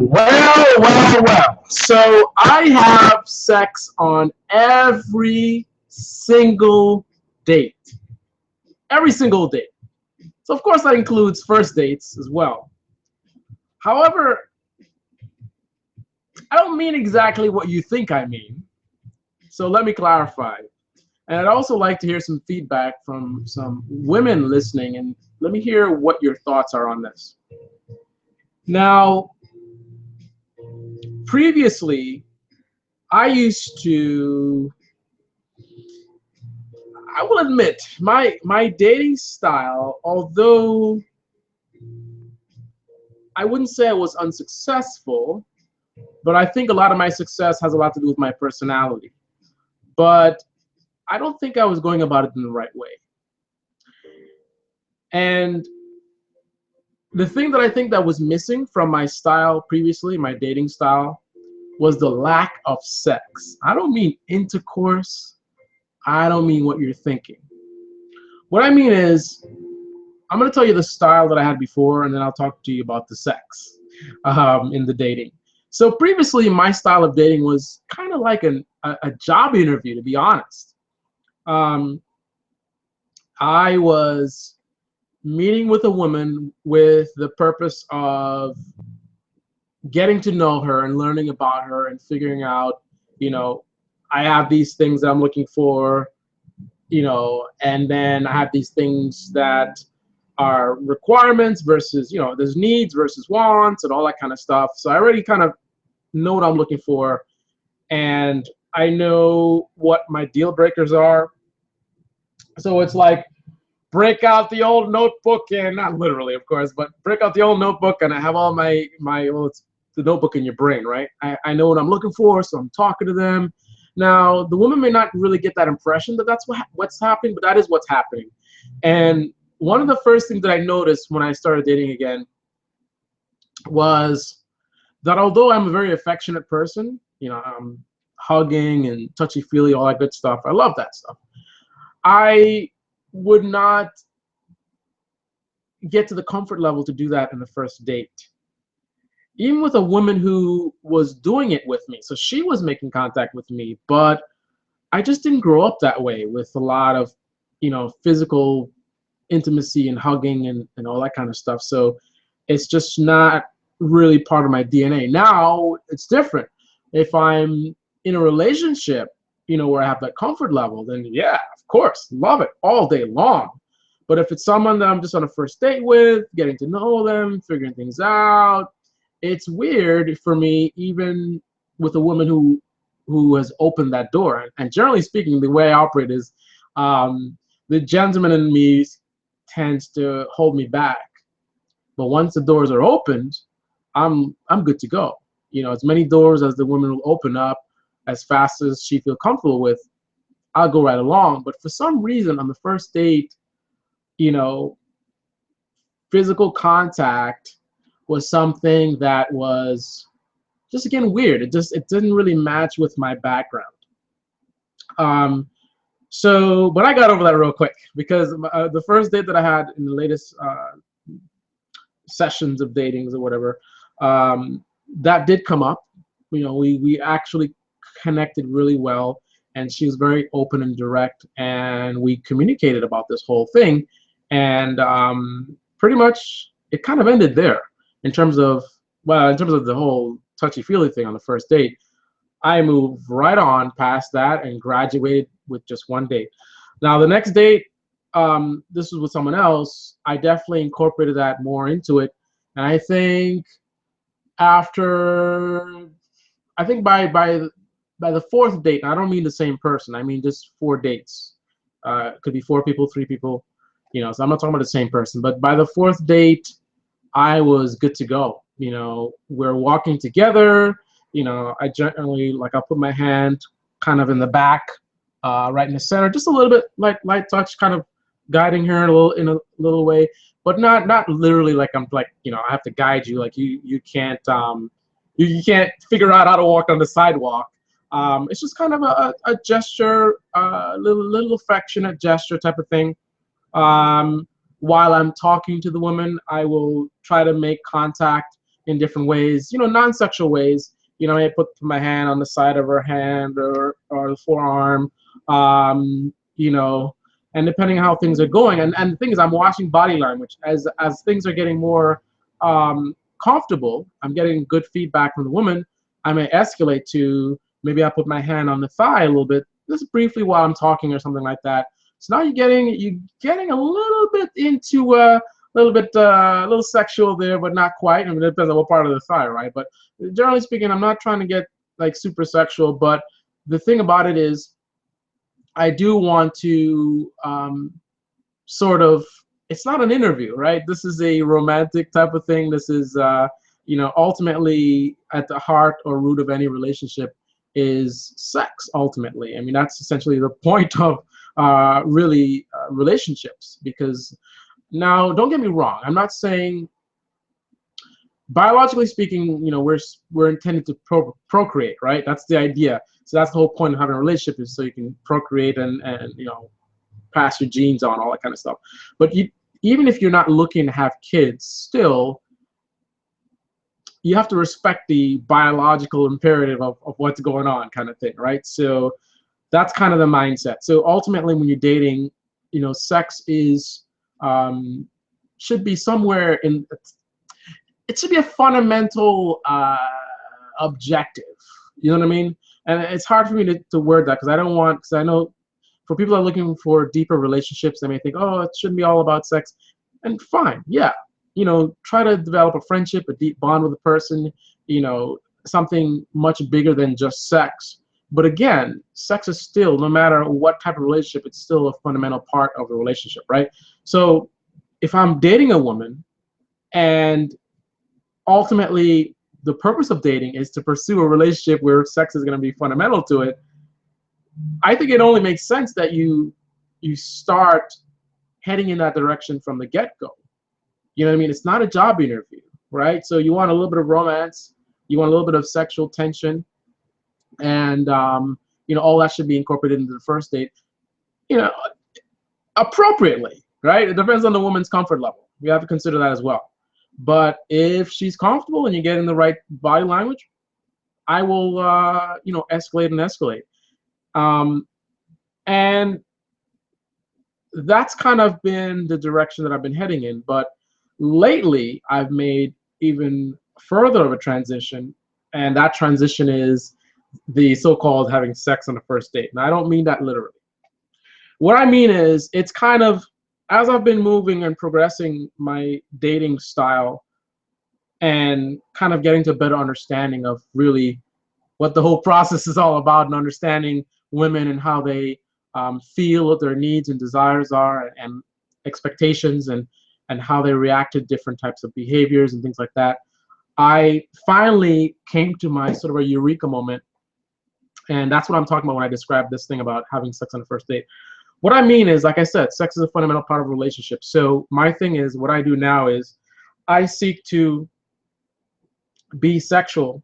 Well. So I have sex on every single date. Every single date. So of course that includes first dates as well. However, I don't mean exactly what you think I mean. So let me clarify. And I'd also like to hear some feedback from some women listening, and let me hear what your thoughts are on this. Now, previously, I used to, I will admit, my dating style, although I wouldn't say I was unsuccessful, but I think a lot of my success has a lot to do with my personality. But I don't think I was going about it in the right way. And the thing that I think that was missing from my style previously, my dating style, was the lack of sex. I don't mean intercourse. I don't mean what you're thinking. What I mean is, I'm going to tell you the style that I had before, and then I'll talk to you about the sex in the dating. So previously, my style of dating was kind of like a job interview, to be honest. Um, I was meeting with a woman with the purpose of getting to know her and learning about her and figuring out, I have these things that I'm looking for, and then I have these things that are requirements versus, there's needs versus wants and all that kind of stuff. So I already kind of know what I'm looking for, and I know what my deal breakers are. So it's like, break out the old notebook, and not literally, of course, but break out the old notebook, and I have all well, it's the notebook in your brain, right? I know what I'm looking for, so I'm talking to them. Now, the woman may not really get that impression that that's what's happening, but that is what's happening. And one of the first things that I noticed when I started dating again was that although I'm a very affectionate person, I'm hugging and touchy-feely, all that good stuff. I love that stuff. I would not get to the comfort level to do that in the first date. Even with a woman who was doing it with me. So she was making contact with me, but I just didn't grow up that way with a lot of, physical intimacy and hugging and all that kind of stuff. So it's just not really part of my DNA. Now it's different. If I'm in a relationship, where I have that comfort level, then yeah, of course, love it all day long. But if it's someone that I'm just on a first date with, getting to know them, figuring things out, it's weird for me, even with a woman who has opened that door. And generally speaking, the way I operate is the gentleman in me tends to hold me back. But once the doors are opened, I'm good to go. As many doors as the woman will open up, as fast as she feels comfortable with, I'll go right along. But for some reason, on the first date, physical contact was something that was just, again, weird. It didn't really match with my background. But I got over that real quick because the first date that I had in the latest sessions of datings or whatever, that did come up. We actually connected really well, and she was very open and direct, and we communicated about this whole thing, and pretty much it kind of ended there in terms of the whole touchy-feely thing on the first date. I moved right on past that and graduated with just one date. Now the next date, this was with someone else. I definitely incorporated that more into it, and I think by the fourth date, and I don't mean the same person, I mean just 4 dates. It could be 4 people, 3 people, so I'm not talking about the same person. But by the fourth date, I was good to go. We're walking together. I generally, I'll put my hand kind of in the back, right in the center, just a little bit like light touch, kind of guiding her in a little way, but not literally like I'm like, I have to guide you. Like you can't you can't figure out how to walk on the sidewalk. It's just kind of a gesture, little affectionate gesture type of thing. While I'm talking to the woman, I will try to make contact in different ways, non-sexual ways. I may put my hand on the side of her hand or the forearm, and depending on how things are going. And the thing is, I'm watching body language as things are getting more comfortable. I'm getting good feedback from the woman. I may escalate to maybe I put my hand on the thigh a little bit, just briefly while I'm talking or something like that. So now you're getting a little bit into a little sexual there, but not quite. I mean, it depends on what part of the thigh, right? But generally speaking, I'm not trying to get like super sexual. But the thing about it is, I do want to sort of. It's not an interview, right? This is a romantic type of thing. This is, ultimately at the heart or root of any relationship is sex. Ultimately, I mean, that's essentially the point of really relationships. Because now, don't get me wrong. I'm not saying, biologically speaking, we're intended to procreate, right? That's the idea. So that's the whole point of having a relationship, is so you can procreate and pass your genes on, all that kind of stuff. But even if you're not looking to have kids, still, you have to respect the biological imperative of what's going on, kind of thing, right? So that's kind of the mindset. So ultimately, when you're dating, sex is should be somewhere in. It should be a fundamental objective. You know what I mean? And it's hard for me to word that, because I know for people that are looking for deeper relationships, they may think, oh, it shouldn't be all about sex. And fine, yeah. Try to develop a friendship, a deep bond with a person, something much bigger than just sex. But again, sex is still, no matter what type of relationship, it's still a fundamental part of the relationship, right? So if I'm dating a woman and ultimately the purpose of dating is to pursue a relationship where sex is going to be fundamental to it, I think it only makes sense that you start heading in that direction from the get-go. You know what I mean? It's not a job interview, right? So you want a little bit of romance, you want a little bit of sexual tension, and all that should be incorporated into the first date, appropriately, right? It depends on the woman's comfort level. We have to consider that as well. But if she's comfortable and you're getting the right body language, I will, escalate and escalate. And that's kind of been the direction that I've been heading in. But lately, I've made even further of a transition, and that transition is the so-called having sex on the first date. Now, I don't mean that literally. What I mean is, it's kind of, as I've been moving and progressing my dating style and kind of getting to a better understanding of really what the whole process is all about, and understanding women and how they feel, what their needs and desires are, and expectations, and how they react to different types of behaviors and things like that, I finally came to my sort of a eureka moment. And that's what I'm talking about when I describe this thing about having sex on the first date. What I mean is, like I said, sex is a fundamental part of a relationship. So my thing is, what I do now is I seek to be sexual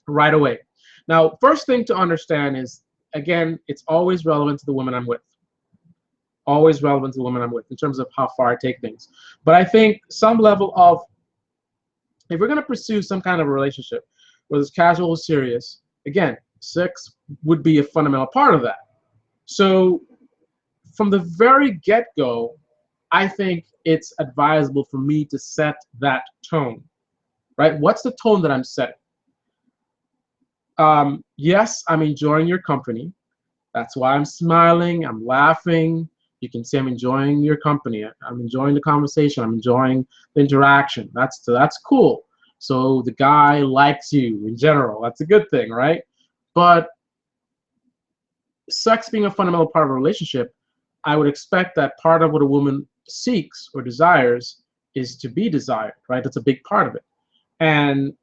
right away. Now, first thing to understand is, again, it's always relevant to the woman I'm with. Always relevant to the woman I'm with in terms of how far I take things. But I think some level of, if we're going to pursue some kind of a relationship, whether it's casual or serious, again, sex would be a fundamental part of that. So from the very get-go, I think it's advisable for me to set that tone, right? What's the tone that I'm setting? Yes, I'm enjoying your company. That's why I'm smiling, I'm laughing. You can see I'm enjoying your company. I'm enjoying the conversation. I'm enjoying the interaction. That's cool. So the guy likes you in general. That's a good thing, right? But sex being a fundamental part of a relationship, I would expect that part of what a woman seeks or desires is to be desired, right? That's a big part of it. And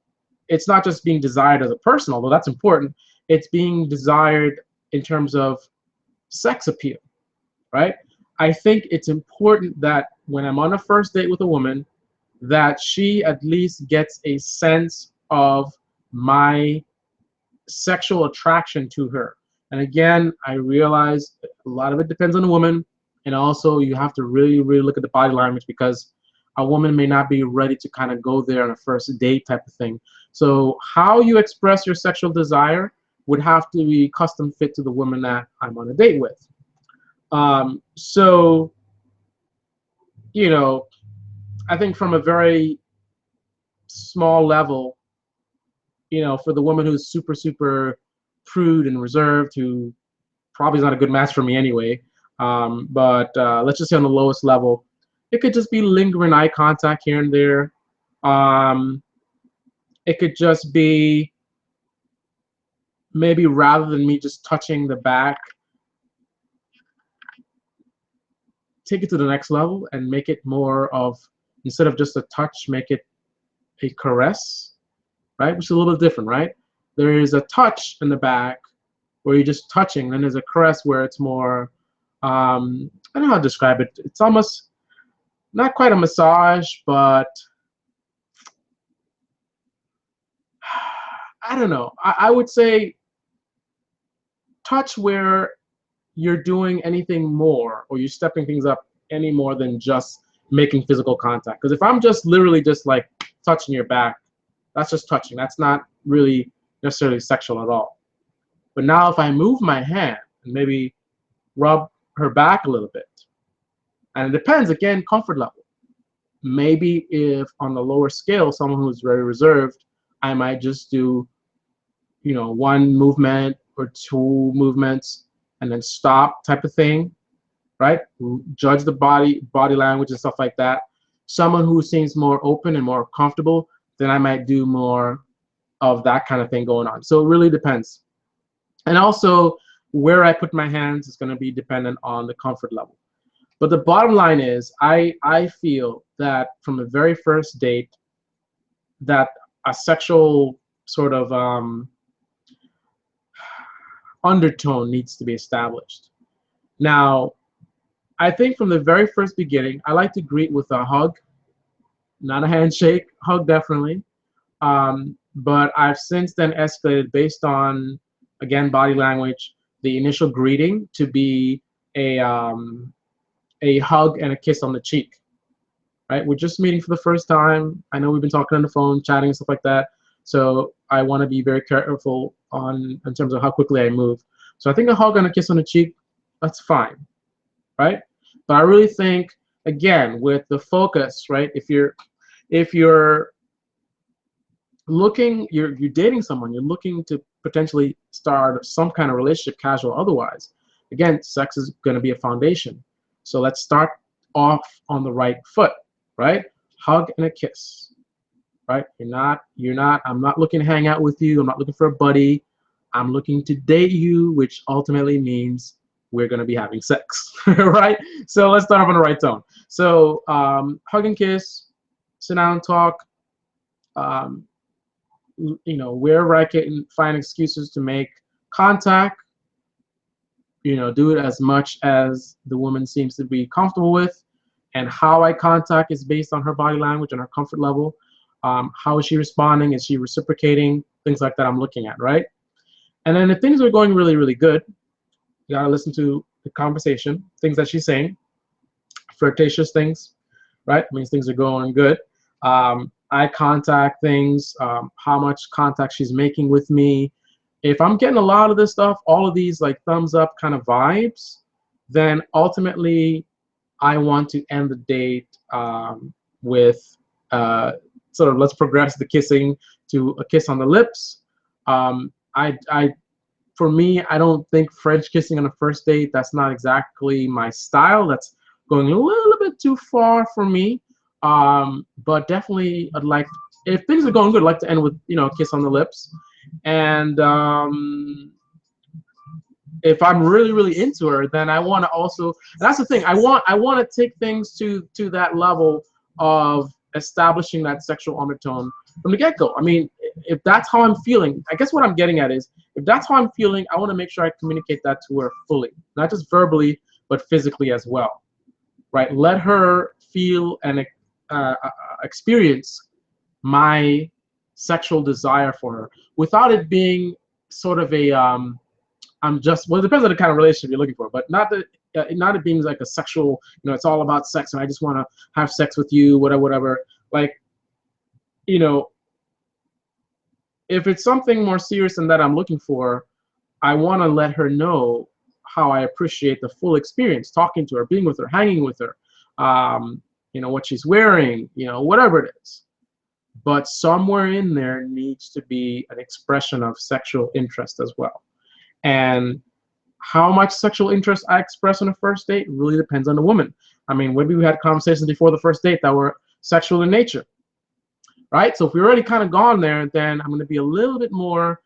it's not just being desired as a person, although that's important. It's being desired in terms of sex appeal, right? I think it's important that when I'm on a first date with a woman, that she at least gets a sense of my sexual attraction to her. And again, I realize a lot of it depends on the woman, and also you have to really, really look at the body language, because a woman may not be ready to kind of go there on a first date type of thing. So how you express your sexual desire would have to be custom fit to the woman that I'm on a date with. So, you know, I think from a very small level, you know, for the woman who's super, super prude and reserved, who probably is not a good match for me anyway, but let's just say on the lowest level, it could just be lingering eye contact here and there. Um, it could just be maybe rather than me just touching the back, take it to the next level and make it more of, instead of just a touch, make it a caress, right? Which is a little bit different, right? There is a touch in the back where you're just touching, then there's a caress where it's more, I don't know how to describe it. It's almost not quite a massage, but I don't know. I would say touch where you're doing anything more, or you're stepping things up any more than just making physical contact. Because if I'm just literally just like touching your back, that's just touching. That's not really necessarily sexual at all. But now if I move my hand and maybe rub her back a little bit, and it depends, again, comfort level. Maybe if on the lower scale, someone who's very reserved, I might just do, you know, one movement or two movements and then stop type of thing, right? Judge the body language and stuff like that. Someone who seems more open and more comfortable, then I might do more of that kind of thing going on. So it really depends. And also where I put my hands is going to be dependent on the comfort level. But the bottom line is I feel that from the very first date that a sexual sort of undertone needs to be established. Now, I think from the very first beginning, I like to greet with a hug, not a handshake. Hug definitely. But I've since then escalated based on, again, body language, the initial greeting to be a hug and a kiss on the cheek. Right? We're just meeting for the first time. I know we've been talking on the phone, chatting and stuff like that. So I want to be very careful in terms of how quickly I move. So I think a hug and a kiss on the cheek, that's fine, right? But I really think, again, with the focus, right? If you're looking, you're dating someone, you're looking to potentially start some kind of relationship, casual, otherwise. Again, sex is going to be a foundation. So let's start off on the right foot, right? Hug and a kiss, right? I'm not looking to hang out with you. I'm not looking for a buddy. I'm looking to date you, which ultimately means we're going to be having sex, right? So let's start off on the right tone. So hug and kiss, sit down, talk. You know, wherever I can find excuses to make contact, you know, do it as much as the woman seems to be comfortable with. And how I contact is based on her body language and her comfort level. How is she responding? Is she reciprocating? Things like that I'm looking at, right? And then if things are going really, really good, you gotta listen to the conversation, things that she's saying, flirtatious things, right? Means things are going good. Eye contact things, how much contact she's making with me. If I'm getting a lot of this stuff, all of these like thumbs up kind of vibes, then ultimately I want to end the date with sort of let's progress the kissing to a kiss on the lips. For me, I don't think French kissing on a first date, that's not exactly my style. That's going a little bit too far for me. But definitely, I'd like, if things are going good, I'd like to end with, you know, a kiss on the lips. And if I'm really, really into her, then I want to also, that's the thing, I want to take things to that level of establishing that sexual undertone from the get-go. I mean, if that's how I'm feeling, I guess what I'm getting at is, if that's how I'm feeling, I want to make sure I communicate that to her fully, not just verbally, but physically as well, right? Let her feel and experience my sexual desire for her without it being sort of a, I'm just, well, it depends on the kind of relationship you're looking for, but not that not it being like a sexual, it's all about sex and I just want to have sex with you, whatever, whatever. Like, you know, if it's something more serious than that I'm looking for, I want to let her know how I appreciate the full experience, talking to her, being with her, hanging with her, what she's wearing, whatever it is. But somewhere in there needs to be an expression of sexual interest as well. And how much sexual interest I express on a first date really depends on the woman. I mean, maybe we had conversations before the first date that were sexual in nature, right? So if we're already kind of gone there, then I'm going to be a little bit more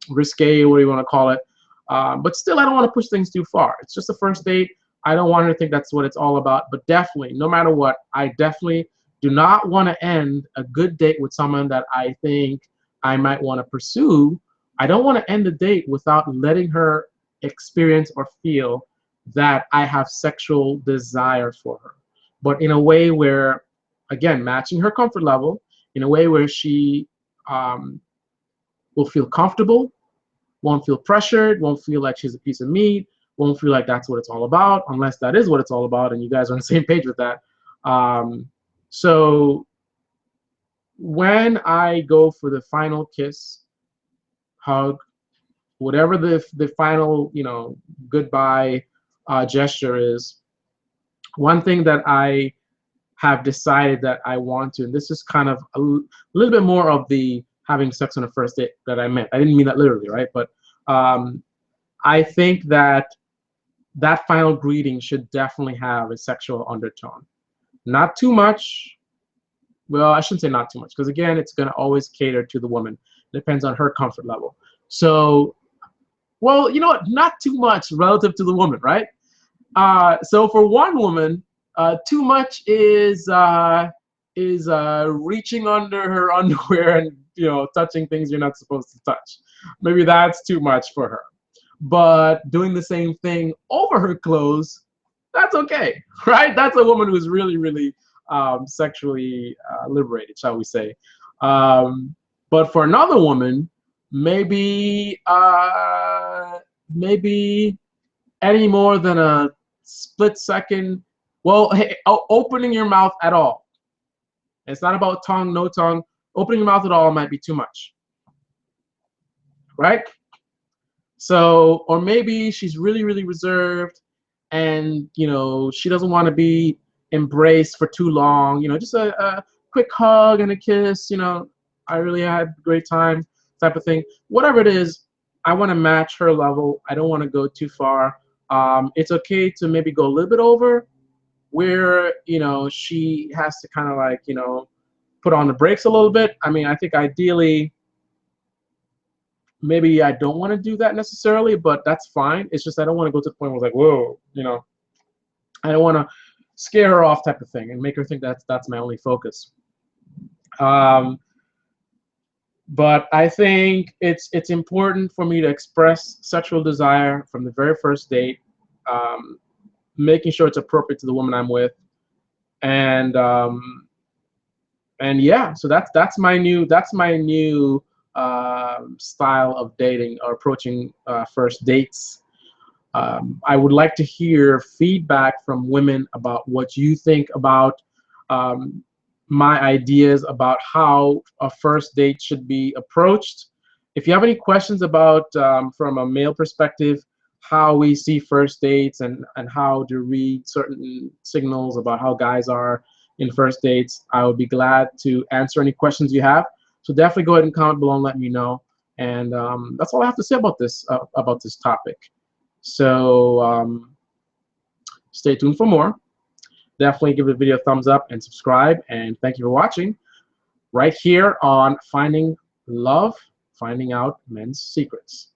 risque, what do you want to call it? But still, I don't want to push things too far. It's just a first date. I don't want her to think that's what it's all about. But definitely, no matter what, I definitely do not want to end a good date with someone that I think I might want to pursue. I don't want to end the date without letting her experience or feel that I have sexual desire for her. But in a way where, again, matching her comfort level, in a way where she will feel comfortable, won't feel pressured, won't feel like she's a piece of meat, won't feel like that's what it's all about, unless that is what it's all about and you guys are on the same page with that. So when I go for the final kiss, hug, whatever the final, goodbye gesture is, one thing that I have decided that I want to, and this is kind of a little bit more of the having sex on a first date that I meant. I didn't mean that literally, right? But I think that that final greeting should definitely have a sexual undertone. Not too much. Well, I shouldn't say not too much, because again, it's going to always cater to the woman. It depends on her comfort level. So, well, you know what? Not too much relative to the woman, right? So for one woman, too much is reaching under her underwear and touching things you're not supposed to touch. Maybe that's too much for her. But doing the same thing over her clothes, that's okay, right? That's a woman who's really, really sexually liberated, shall we say. But for another woman, maybe any more than a split second, well, hey, opening your mouth at all. It's not about tongue, no tongue. Opening your mouth at all might be too much, right? So, or maybe she's really, really reserved and, she doesn't want to be embraced for too long, just a quick hug and a kiss, I really had a great time type of thing. Whatever it is, I want to match her level. I don't want to go too far. It's okay to maybe go a little bit over where, she has to kind of like, put on the brakes a little bit. I mean, I think ideally, maybe I don't want to do that necessarily, but that's fine. It's just I don't want to go to the point where it's like, whoa, I don't want to scare her off type of thing and make her think that's my only focus. But I think it's important for me to express sexual desire from the very first date, making sure it's appropriate to the woman I'm with, and yeah, so that's my new style of dating or approaching first dates. I would like to hear feedback from women about what you think about my ideas about how a first date should be approached. If you have any questions about, from a male perspective, how we see first dates and how to read certain signals about how guys are in first dates, I would be glad to answer any questions you have. So definitely go ahead and comment below and let me know. And that's all I have to say about this topic. So stay tuned for more. Definitely give the video a thumbs up and subscribe. And thank you for watching right here on Finding Love, Finding Out Men's Secrets.